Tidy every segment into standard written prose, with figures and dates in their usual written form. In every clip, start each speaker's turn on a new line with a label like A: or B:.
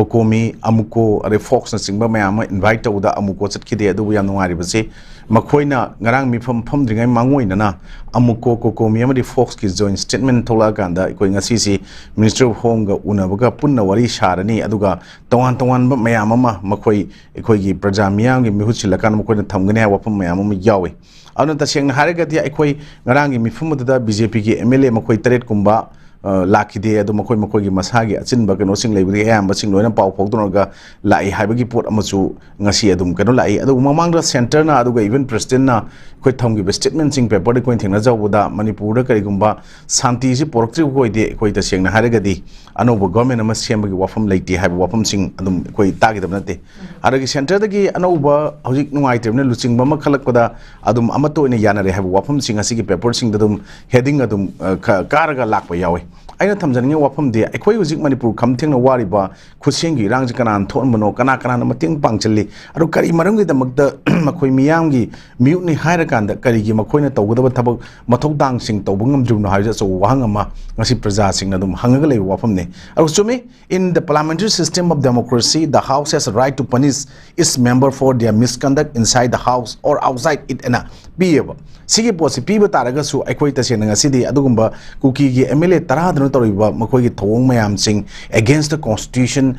A: Kokomi, Amuko, the Fox and Singba Mayama invite to the Amuko Kide, do we are no Aribase, Makoina, Garang me from Pumdring and Mangoina, Amuko, Kokomi, the Fox kids join statement Tolaganda, going a CC, Minister of Home, Unabuga, Puna, Wari Sharani, Aduga, Tawan, Mayama, Makoi, Ekogi, Prajamiang, Mihuchilakan, Mokona Tangana, Wapam Mayama Yawe. Ano ta siyang naharagati ekoi ngarang mi fumuda BJP ki MLA makoi taret kumba lakide adu makoi gi masagi achinba kano sing leibri ayamba sing loina pau phokdonaga lai haibagi pot amachu ngasi adum kano lai adu mamang da center na adu ga even president na koi thomgi statement sing paper de koi thengna jawbuda manipur da kari gumba santi si poroktri koi de koi ta siyang naharagati ano bo government ama sembagi wafam leiti haiba wafam sing adum koi tagi dabnate adagi center dagi ano ba hojik nungai tebne luching bama khalakpada adum amato ine yana re haiba wafam sing asigi paper sing dadum heading adum karaga lakpa yawe aina thamjani wafam de ekhoi hojik manipur khamthengna wariba khusengi rangji kanan thonbano kana kana mating pangchali aro kari maramgi damakta makhoi miyamgi miutni haira kanda kari gi makhoina tawgudaba thabak mathok dang sing tawbungam jumno haija so wahangama ngasi praja sing na dum hangaga lei wafam ne aro chumi in the parliamentary system of democracy the house has a right to punish its member for their misconduct inside the house or outside it ana bieba sigi posi piba taraga su ekhoi ta sena ngasidi adugumba kuki gi MLA taradno toriba makoi gi thong mayam sing against the constitution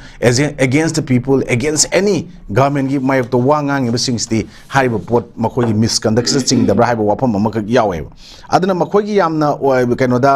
A: against the people against any government gi mayok to wangang iba singsti haiba pot makoi gi misconduct sing da haiba wapam amaka yawe aduna makoi gi yamna kanoda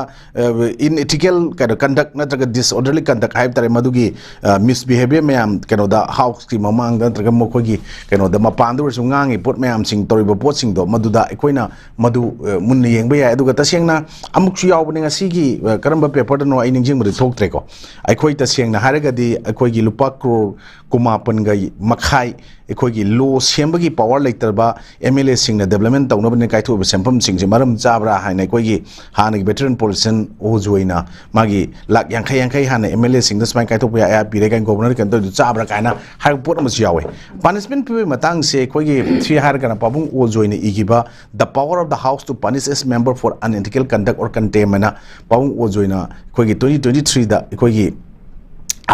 A: unethical kind of conduct natraga disorderly conduct haib tare madugi misbehavior mayam kanoda house ki mamang da traga makoi gi kanoda mapandur su ngangi pot mayam sing toriba pot sing do maduda ekoina madu munni yengba ya aduga tasengna amuksu yawbani ngasigi karamba paper no ai ningjing bari thoktre ko aikoi tasengna haragadi aikoi gi lupa crore kumapan ga makhai aikoi gi law sembagi power laiterba MLA singna development tawnabani kaithu sempam singji maram chabra haina aikoi gi hana veteran politician ojoina magi lak yankai hana MLA singda smai kaithu ya pire kan governor kan to chabra kaina har pot amas yawe punishment pi matang se aikoi gi three har kana pabung ojoina igiba the power of the house to punish its member for unethical conduct or contempt pabung ojoina koi gi 2023 da koi gi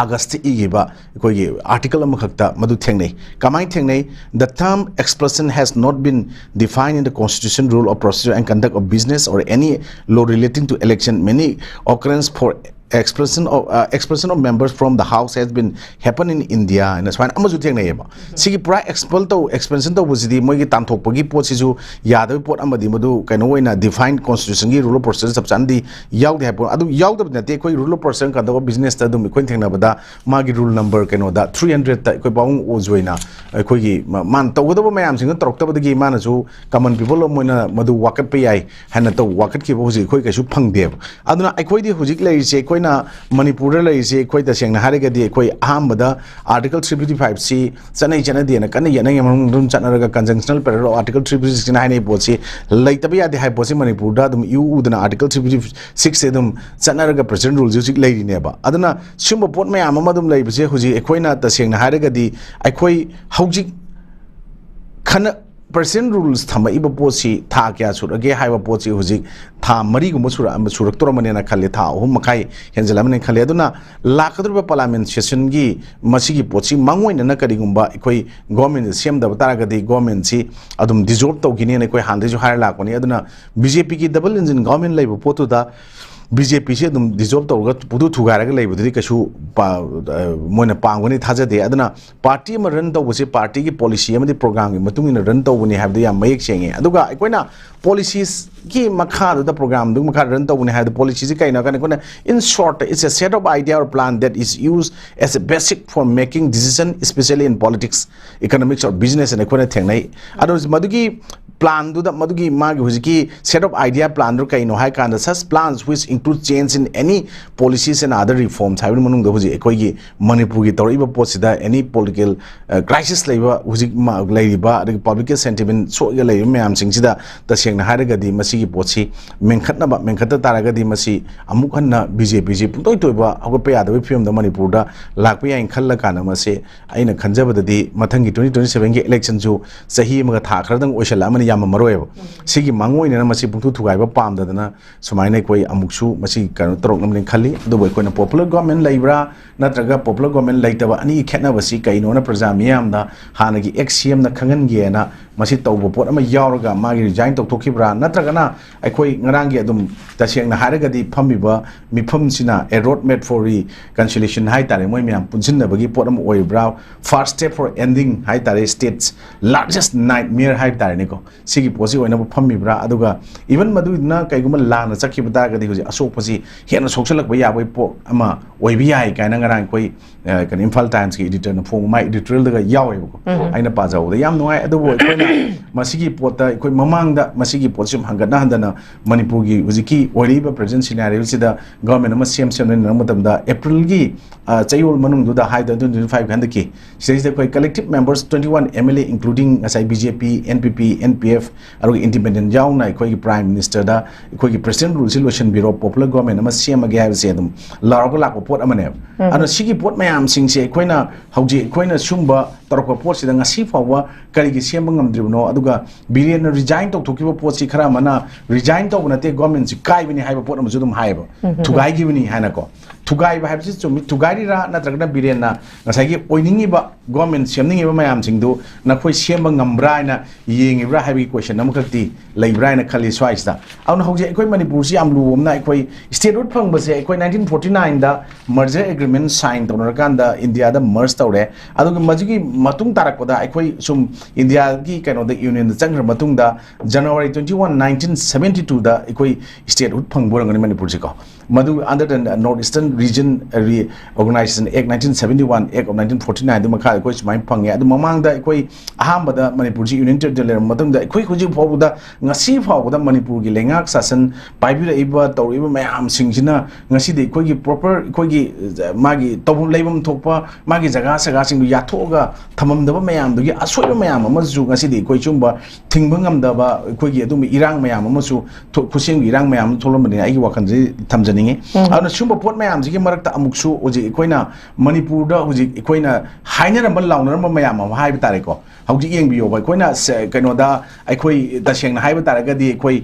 A: August igiba koi gi article amakta madu thengnei kamai thengnei the term expression has not been defined in the constitution rule of procedure and conduct of business or any law relating to election many occurrence for expression of members from the house has been happen in India and that's why amazu thengnei ba sigi pura expansion to buzidi moigi tanthokpagi pot sisu yadawi pot amadi madu kaino oina defined constitution gi rule of procedure substandi yawde hapo adu yawda nate koi rule of procedure ka da business ta dum koi thengna bada magi rule number kaino da 300 ta koi baung ojoina koi gi man tawda ba mayam sing torok ta badagi manasu common people moina madu wakat pe yai hana to wakat ki boji koi kaisu phangde aduna koi di hujik lai se koi na Manipur lai se koi ta sengna harigadi koi ahambada article 355 c chanai chanadi na kan yana yamam dum chanaraga conjunctional parallel article 359 nei bochi laitabi ade hai bochi Manipur da dum yu udana article 356 se dum chanaraga president rule jusik lai ne ba aduna sumba pot mayam amadum lai bise huji ekoina ta sengna harigadi aikoi haujik khana President rules thama iba pochi tha kya surage haiba pochi hujik tha mari gum surak toramane na khale tha hum makai henjalamane khale aduna lakadruba parliament session gi masigi pochi mangoi na kari gumba ekoi government sem da taragadi government si adum dissolve tawgini ne koi hande ju hire lakoni aduna BJP ki double engine government laibu potu da BJP se dum dissolve tawga pudu thugaraga laibudri kasu moina pangoni thajade aduna party ma run tawbse party ki policy amadi program gi matungina run tawbuni habda ya mayek senge aduga ekoina policies ki makha da program du makha run tawbuni habda policies ki kaina kana in short it's a set of idea or plan that is used as a basic for making decision especially in politics economics or business and ekoina thengnai adu madugi plan do that madugi magi hujiki set of idea plan ru kaino hai kind such plans which include change in any policies and other reforms hai manung da huji ekoi gi Manipur gi toriba posida any political crisis leiba huji leiba public sentiment so ga leiba mayam singsida ta sengna haraga di masi gi pochi menkhatna taraga di masi amuk hanna BJP ji putoi toiba hogpe ya da film da Manipur da lakpa ya khalla kana mase aina khanjaba di mathangi 2027 gi election ju sahi ma tha khardang oisala mani yam maroy sigi mangoi na masi pungtu thugai ba pam da na sumaina koi amuk अमुकसु मसी कनो तरok namlin khali do boy koina popular government laibra natraga popular government laitaba ani khetnabasi kaino na praja miyam da hanagi xcm na khangan ge na masi tawbo pot ama yawraga magi resign tok thokibra natraga na aikoi ngarang ge adum taseng na haraga di phamiba mifam sina a road map for reconciliation hai tare moi miyam punjin na bagi pot ama oibra first step for ending hai tare states largest nightmare hai tare ni ko sigi posi oina phambibra aduga even madu na kaiguma lana chakibda ga di hoji asok pasi hena soksalak ba ya boi po ama oibi ai kaina ngarang koi kan Imphal Times ki editor na phong mai editorial daga yawe ko aina pa jaw da yam noi adu boi koina masigi pota koi mamang da masigi posim hangana handana manipur gi hoji ki oriba present scenario sida government ama sem na matam da April gi chayol manung du da hai da 25 ganda ki stage koi collective members 21 MLA including asai BJP NPP NPF aru independent yaw na koi prime minister da koi gi president rule solution bureau popular government ama sem age ha se dum largo lak pot amane ano sigi pot mayam sing se koina hauji koina sumba tarok pot sida ngasi fawa kari gi sem ngam dribno aduga billion resign tok thokiba pot si khara mana resign tok nate government si kai bini haiba pot am judum haiba thugai gi bini haina ko thugai ba habsi chumi thugai ri ra natragna billion na ngasai gi oiningi ba government semningi ba mayam sing du na khoi sem ngambra na yengi bra haibi question nam khakti leibra na khali swaista aun hauji koi manipur si am lu omna koi state road phang ba se koi 1949 da merger agreement sign tawnarkanda India da merge tawre aduga majigi matung tarakpada aikoi sum India gi kaino da union da changra matung da January 21 1972 da aikoi state road phang borangani manipur si ko madu under the northeastern region organization act 1971 act of 1949 da makha aikoi smai phang ya adu mamang da aikoi aham da manipur ji union territory matung da aikoi khoji phawu da ngasi phawu da manipur gi lengak sasan paibira iba tawriba mayam singsina ngasi de aikoi gi proper aikoi gi magi tawum leibam thokpa magi jaga saga sing ya thoga thamam da mayam du gi asoi mayam ama ju ngasi de aikoi chumba thingba ngam da ba aikoi gi adum irang mayam ama su khusing irang mayam tholom ni ai wakan ji thamjaningi ana chumba pot mayam ji gi marak ta amuk su oji aikoina manipur da oji aikoina hainara ban launara mayam ama hai bitare ko hauji yeng biyo ba aikoina kaino da aikoi taseng na hai bitare ga di aikoi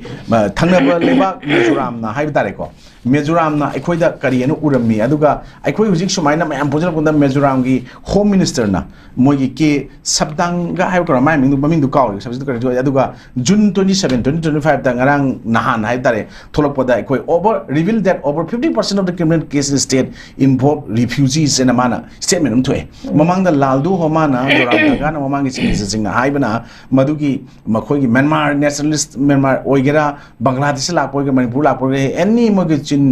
A: thangnaba leba Mizoram na hai bitare ko Mizoram na aikoi da kari anu urami aduga aikoi hujik sumaina mayam pojal kunda Mizoram gi home minister na mogi ke sabdang ga hai ko mai mindu bamindu kaw sabjit kari aduga June 27 2025 da ngarang nahan hai tare tholok poda aikoi over revealed that over 50% of the criminal cases in the state involve refugees in amana statement thoi mamang da laldu homana Mizoram ga na mamang gi sing na hai bana madugi makhoi gi Myanmar nationalist Myanmar oigera Bangladesh la poi ga Manipur la poi any mogi chin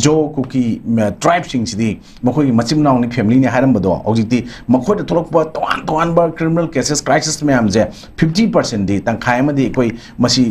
A: jo kuki tribe sing sidi makhoi gi machim naw ni family ni haram bado ojiti makhoi da tholok pa toan ba criminal cases crisis me am je 50% di tang khai ma di koi masi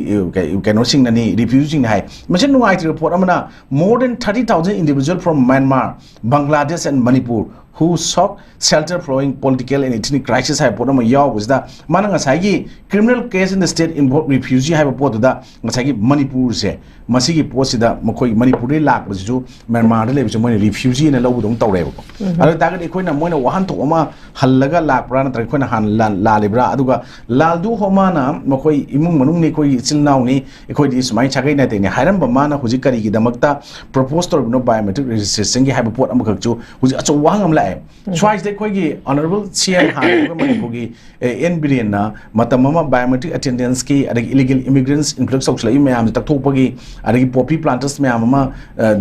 A: kaino sing na ni refugee ni hai machin nuai report amana more than 30,000 individuals from Myanmar Bangladesh and Manipur who sought shelter following political and ethnic crisis hai pot ma yaw was da mana ngasai gi criminal case in the state involved refugee hai pot da ngasai gi Manipur se masi gi pot sida makoi Manipur ri lak ba ju Myanmar de le moi refugee na lo dong tawre ko adu ta ga khoi na moi na wahan to ma hallaga lak pra na tra khoi na han la le bra aduga laldu homa na makoi imung manung ni koi silnaw ni khoi di smai chagai na te ni hairam ba ma na huji kari gi damakta propose to no biometric registration gi hai pot am khak chu huji acho wang Twice they koigi honorable CM Han Manipugi N billion na matamama biometric attendance ki adagi illegal immigrants influx of slai mayam takthopagi adagi poppy planters mayam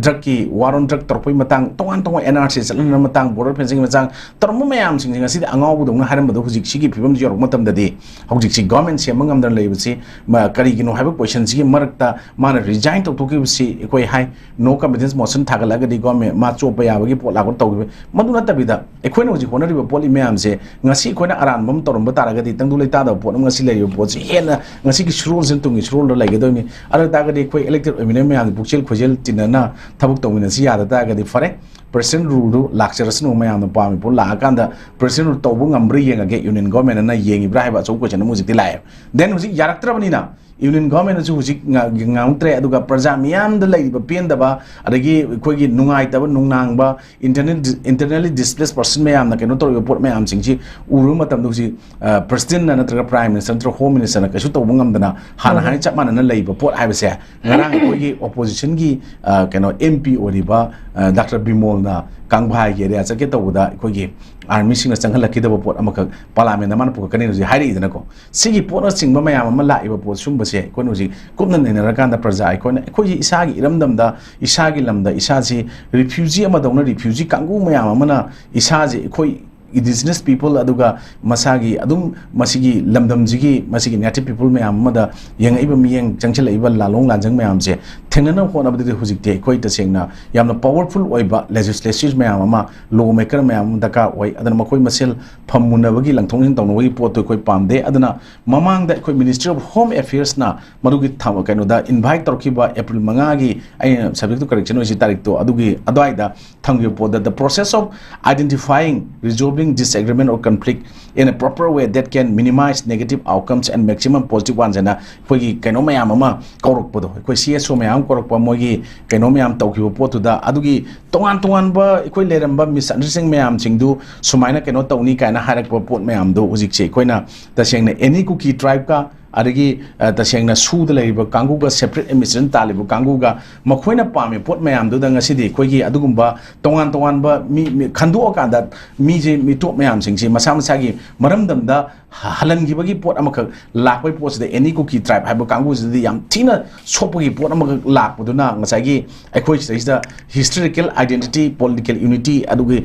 A: drug ki war on drug torpoi matang tongan NRC salana matang border fencing matang tormo mayam sing sing asi angaw budong na haram badu hujik sigi phibam jorok matam dadi hujik si government se mangam dan leibsi ma kari gino haiba question sigi marakta mana resign to ki si koi hai no competence motion thagalaga di government ma chopa yabagi pola ko tawgi maduna tabida ekhoina hoji honariba poli mayam se ngasi khoina aran bam torom bataraga di tangdu leita da pot ngasi leyo pot si hena ngasi ki shurul sin tungi shurul do lege doini ara daga di khoi elected eminem mayam bukchel khojel tinana thabuk tawina si yada daga di fare president rule lakcharasnu mayam pami pu la kanda president rule tobu ngambri yengage union government na yengi bra ba so question mu jikti lai then usi yaraktra bani na union government su usi ngautre aduga praja miyam da lai ba pen da ba adagi khogi nungai ta ba nungnang ba internally displaced person mayam na keno to report mayam singji uru matam du si president na natra prime minister natra home minister na kasu tobu ngam dana hana hani chap man na lai ba pot ai ba se ngarang khogi opposition gi keno mp oriba Dr. Bimol na kangbhai ge ria chake tawda khogi army sing na changhal ki da pot amaka parliament na man pu ka ni ji hairi dana ko sigi pot na singba mayam ma la iba pot sum ba se ko no ji kumna ne na kan da praja ai ko ne khogi isa gi iramdam da isa gi lamda isa ji refugee ama dawna refugee kangu mayam amana isa ji khoi indigenous people aduga masagi adum masigi lamdam jigi masigi native people mayam mada yang iba miyeng changchel iba lalong lanjang mayam je thenana hona badi hujikte koi ta sengna yamna powerful oiba legislators mayam ama lawmaker mayam daka oi adana makoi masel phamuna bagi langthong hin tawno bagi pot koi pamde adana mamang da koi ministry of home affairs na madugi tham kaino da invite torkiba april manga gi ai subject to correction oi tarik to adugi adai da thangyo pod the process of identifying resolving disagreement or conflict in a proper way that can minimize negative outcomes and maximum positive ones and khoi kaino mayam ama korok podo khoi CSO mayam korok pa mogi kaino mayam tawkibo potu da adugi tongan ba khoi leramba misunderstanding mayam singdu sumaina kaino tawni kaina harak pot mayam do ujik che khoina ta sengna any cookie tribe ka adagi tasengna su da leiba kangu ga separate emission talibu kangu ga makhoina pame pot mayam do da ngasidi khoigi adugumba tongan ba mi khandu okanda mi je mi top mayam singsi masa masa gi maramdam da halan gi bagi pot amaka lakpai pot da any cookie tribe haiba kangu ji yam thina sopogi pot amaka lakpu na ngasai gi akhoi da historical identity political unity adugi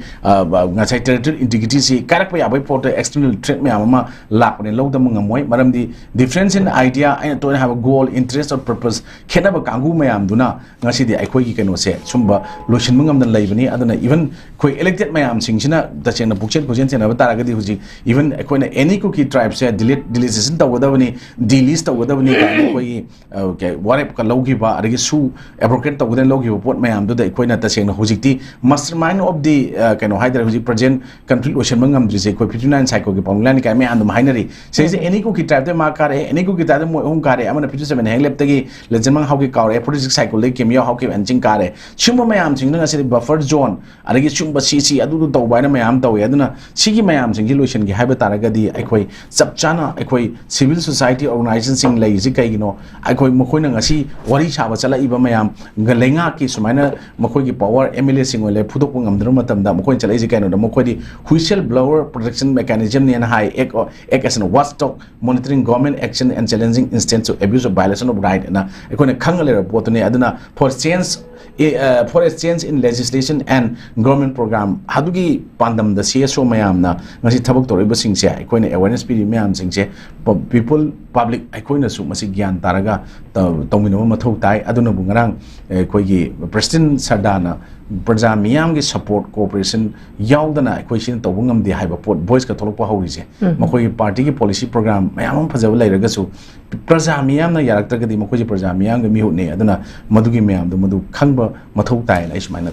A: ngasai territorial integrity si karak pa yabai pot external threat mayam ma lakne lodam ngamoi maramdi difference in idea I don't have a goal interest or purpose khenaba kangu mayam duna ngasi di ai khoi gi keno se sumba lotion mungam dan laibani adana even khoi elected mayam singsina da chena bukchen kojen chena batara gadi huji even khoi na any cookie tribe se deletion tawgadabani delist tawgadabani ka khoi okay warep ka logi ba adagi su abrogate tawgadan logi pot mayam du da khoi na ta chena hujikti mastermind of the keno haidar huji present conflict ocean mangam drise khoi 59 cycle ge pamlani ka me andum hainari se any cookie tribe de ma kare any cookie tribe mo hum kare amana 57 hanglep tagi legendmang hauki kare politics cycle le kemia hauki anjing kare chumba mayam singna ngasi buffer zone adagi chumba cc adu to baina mayam tawe aduna sigi mayam singi lotion gi haiba taragadi aikhoi chapchana aikhoi civil society organization sing lai ji kaigino aikhoi mokhoina ngasi wari chaba chala iba mayam ngalenga ki sumaina mokhoi gi power mla sing ole phudok ngamdru matam da mokhoi chala ji kaino da mokhoi di whistle blower protection mechanism ni na high ek as an watchdog monitoring government action and challenging instance of abuse of violation of right na ekone khangale report ne aduna for a change in legislation and government program hadugi pandam da CSO mayam na ngasi thabak toriba singse ekone awareness piri mayam singse people public ekone su masi gyan taraga tongmino mathau tai aduna bungarang koigi president sardana praja miyam gi support cooperation yaudana ekoi sin tobungam di haiba pot voice ka tholokpa haurise makoi party gi policy program mayam phajaba lairaga su praja miyam na yarakta gadi makoi praja miyam gi mihut ne aduna madugi mayam du madu khangba mathau tai lai sumaina